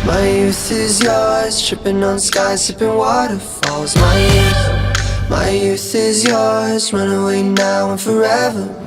My youth is yours, tripping on skies, sipping waterfalls. My youth is yours, run away now and forevermore.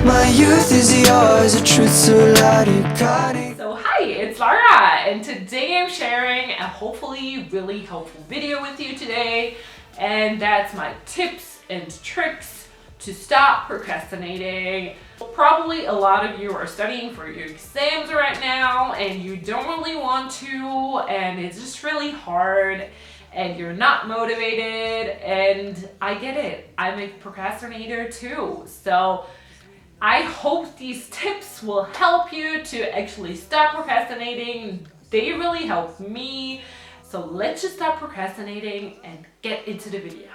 My youth is yours, a truth so loud you can't. So hi, it's Lara, and today I'm sharing a hopefully really helpful video with you today, and that's my tips and tricks to stop procrastinating. Probably a lot of you are studying for your exams right now and you don't really want to, and it's just really hard and you're not motivated, and I get it. I'm a procrastinator too. So I hope these tips will help you to actually stop procrastinating. They really help me. So let's just stop procrastinating and get into the video.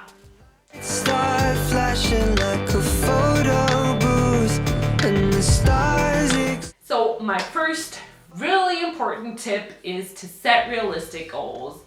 Start flashing like a photo booth and the stars. So my first really important tip is to set realistic goals.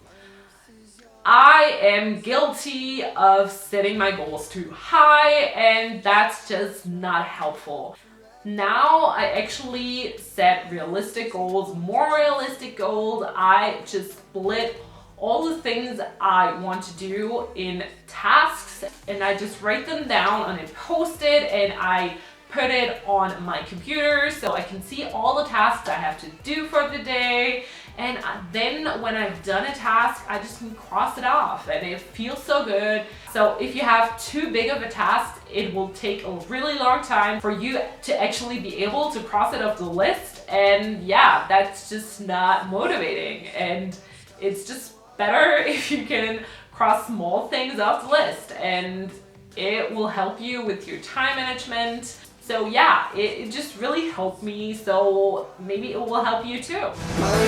I am guilty of setting my goals too high, and that's just not helpful. Now I actually set realistic goals, more realistic goals. I just split all the things I want to do in tasks, and I just write them down on a post-it, and I put it on my computer so I can see all the tasks I have to do for the day. And then when I've done a task, I just can cross it off and it feels so good. So if you have too big of a task, it will take a really long time for you to actually be able to cross it off the list. And yeah, that's just not motivating. And it's just better if you can cross small things off the list, and it will help you with your time management. So yeah, it just really helped me, so maybe it will help you too. My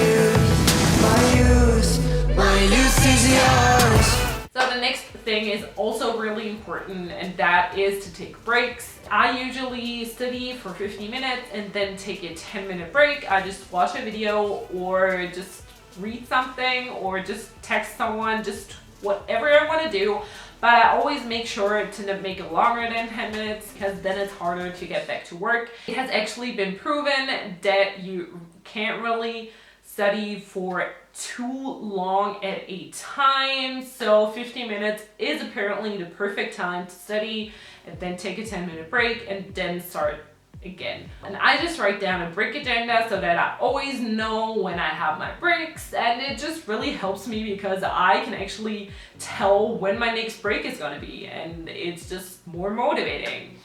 youth is yours. So the next thing is also really important, and that is to take breaks. I usually study for 50 minutes and then take a 10-minute break. I just watch a video or just read something or just text someone, just whatever I want to do. But I always make sure to not make it longer than 10 minutes, because then it's harder to get back to work. It has actually been proven that you can't really study for too long at a time. So 50 minutes is apparently the perfect time to study, and then take a 10-minute break and then start again. And I just write down a break agenda so that I always know when I have my breaks, and it just really helps me because I can actually tell when my next break is going to be, and it's just more motivating.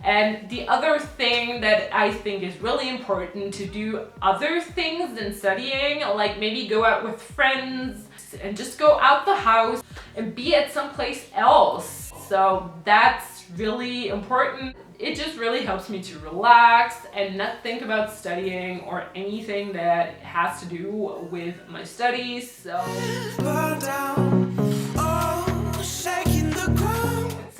And the other thing that I think is really important, to do other things than studying, like maybe go out with friends and just go out the house and be at someplace else. So that's really important. It just really helps me to relax and not think about studying or anything that has to do with my studies. So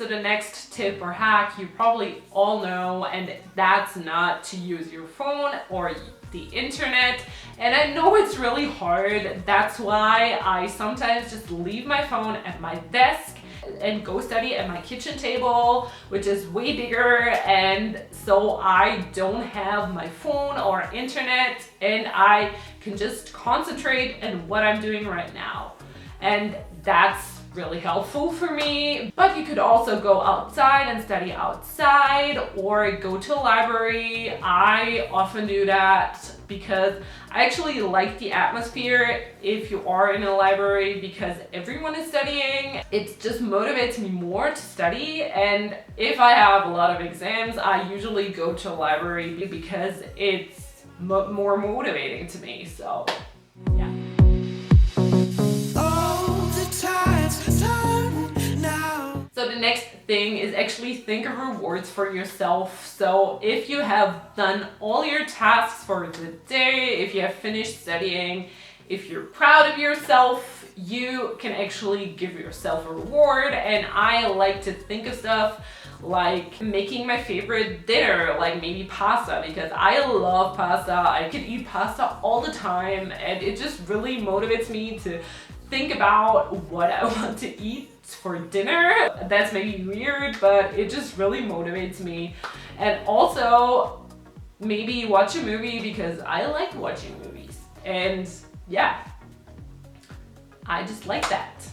the next tip or hack you probably all know, and that's not to use your phone or the internet. And I know it's really hard. That's why I sometimes just leave my phone at my desk and go study at my kitchen table, which is way bigger, and so I don't have my phone or internet, and I can just concentrate on what I'm doing right now. And that's really helpful for me. But you could also go outside and study outside, or go to a library. I often do that because I actually like the atmosphere if you are in a library, because everyone is studying. It just motivates me more to study, and if I have a lot of exams, I usually go to a library because it's more motivating to me. So yeah. So the next thing is actually think of rewards for yourself. So if you have done all your tasks for the day, if you have finished studying, if you're proud of yourself, you can actually give yourself a reward. And I like to think of stuff like making my favorite dinner, like maybe pasta, because I love pasta. I could eat pasta all the time, and it just really motivates me to think about what I want to eat for dinner. That's maybe weird, but it just really motivates me. And also maybe watch a movie, because I like watching movies. And yeah, I just like that.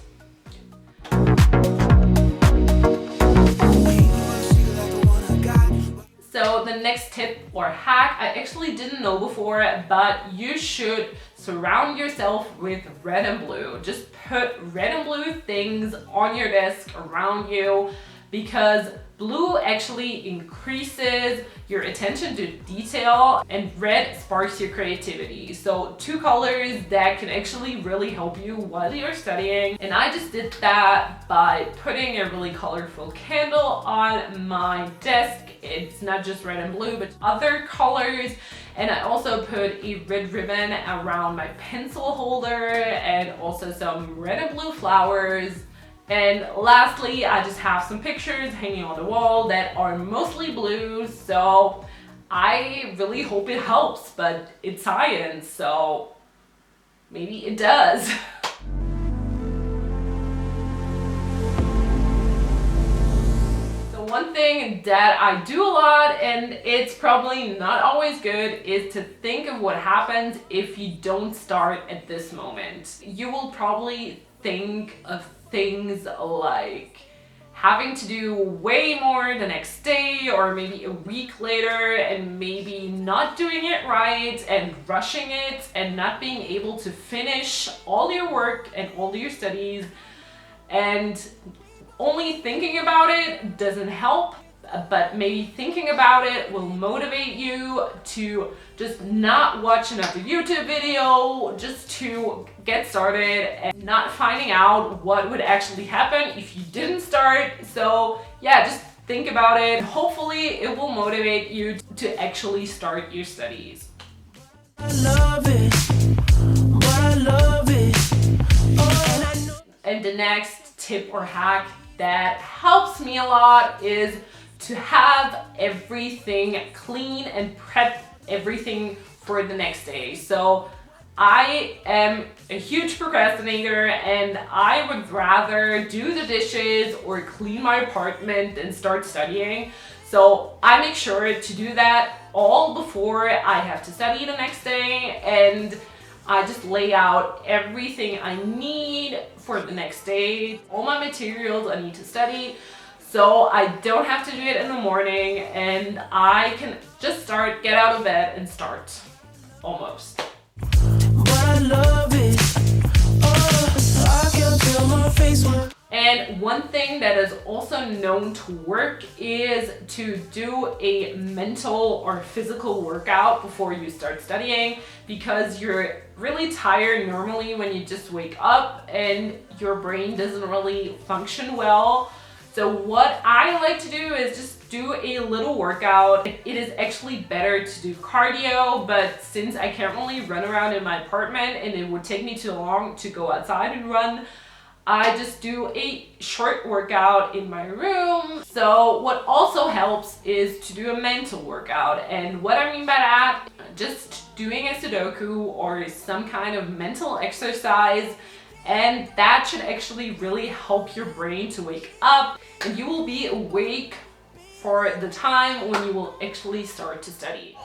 So the next tip or hack I actually didn't know before, but you should surround yourself with red and blue. Just put red and blue things on your desk around you, because blue actually increases your attention to detail and red sparks your creativity. So two colors that can actually really help you while you're studying. And I just did that by putting a really colorful candle on my desk. It's not just red and blue, but other colors. And I also put a red ribbon around my pencil holder and also some red and blue flowers. And lastly, I just have some pictures hanging on the wall that are mostly blue, so I really hope it helps, but it's science, so maybe it does. So one thing that I do a lot, and it's probably not always good, is to think of what happens if you don't start at this moment. You will probably think of things like having to do way more the next day or maybe a week later, and maybe not doing it right and rushing it and not being able to finish all your work and all your studies. And only thinking about it doesn't help, but maybe thinking about it will motivate you to just not watch another YouTube video, just to get started, and not finding out what would actually happen if you didn't start. So yeah, just think about it. Hopefully it will motivate you to actually start your studies. I love it, but I love it. Oh, and the next tip or hack that helps me a lot is to have everything clean and prep everything for the next day. So I am a huge procrastinator, and I would rather do the dishes or clean my apartment than start studying. So I make sure to do that all before I have to study the next day, and I just lay out everything I need for the next day, all my materials I need to study. So I don't have to do it in the morning, and I can just get out of bed and start, almost. But I love it. Oh, I can feel my face when... And one thing that is also known to work is to do a mental or physical workout before you start studying, because you're really tired normally when you just wake up and your brain doesn't really function well. So what I like to do is just do a little workout. It is actually better to do cardio, but since I can't really run around in my apartment and it would take me too long to go outside and run, I just do a short workout in my room. So what also helps is to do a mental workout. And what I mean by that, just doing a Sudoku or some kind of mental exercise. And that should actually really help your brain to wake up, and you will be awake for the time when you will actually start to study.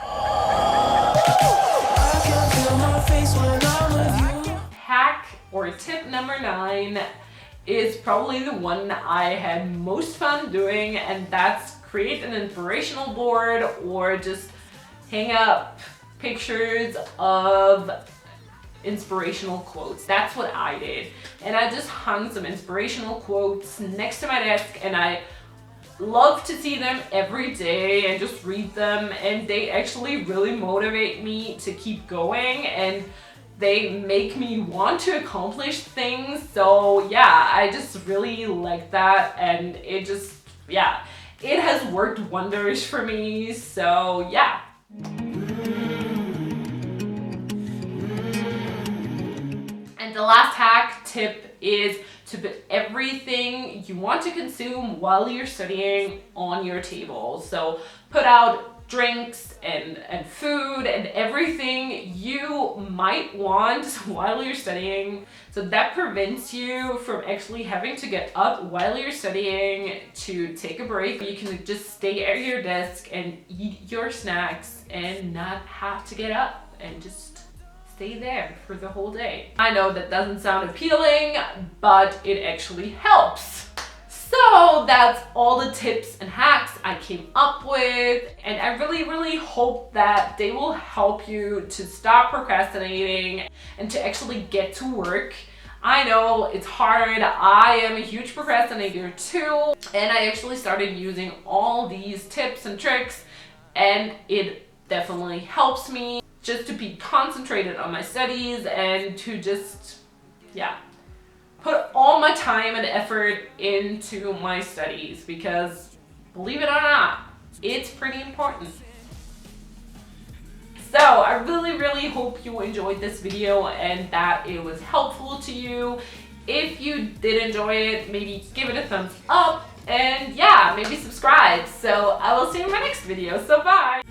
Hack or tip number 9 is probably the one I had most fun doing, and that's create an inspirational board or just hang up pictures of inspirational quotes. That's what I did, and I just hung some inspirational quotes next to my desk, and I love to see them every day and just read them, and they actually really motivate me to keep going, and they make me want to accomplish things. So yeah, I just really like that, and it just, yeah, it has worked wonders for me. So yeah. And the last hack tip is to put everything you want to consume while you're studying on your table. So put out drinks and food and everything you might want while you're studying. So that prevents you from actually having to get up while you're studying to take a break. You can just stay at your desk and eat your snacks and not have to get up and just stay there for the whole day. I know that doesn't sound appealing, but it actually helps. So that's all the tips and hacks I came up with, and I really hope that they will help you to stop procrastinating and to actually get to work. I know it's hard. I am a huge procrastinator too, and I actually started using all these tips and tricks, and it definitely helps me just to be concentrated on my studies and to just, put all my time and effort into my studies, because believe it or not, it's pretty important. So I really hope you enjoyed this video and that it was helpful to you. If you did enjoy it, maybe give it a thumbs up and maybe subscribe. So I will see you in my next video. So bye!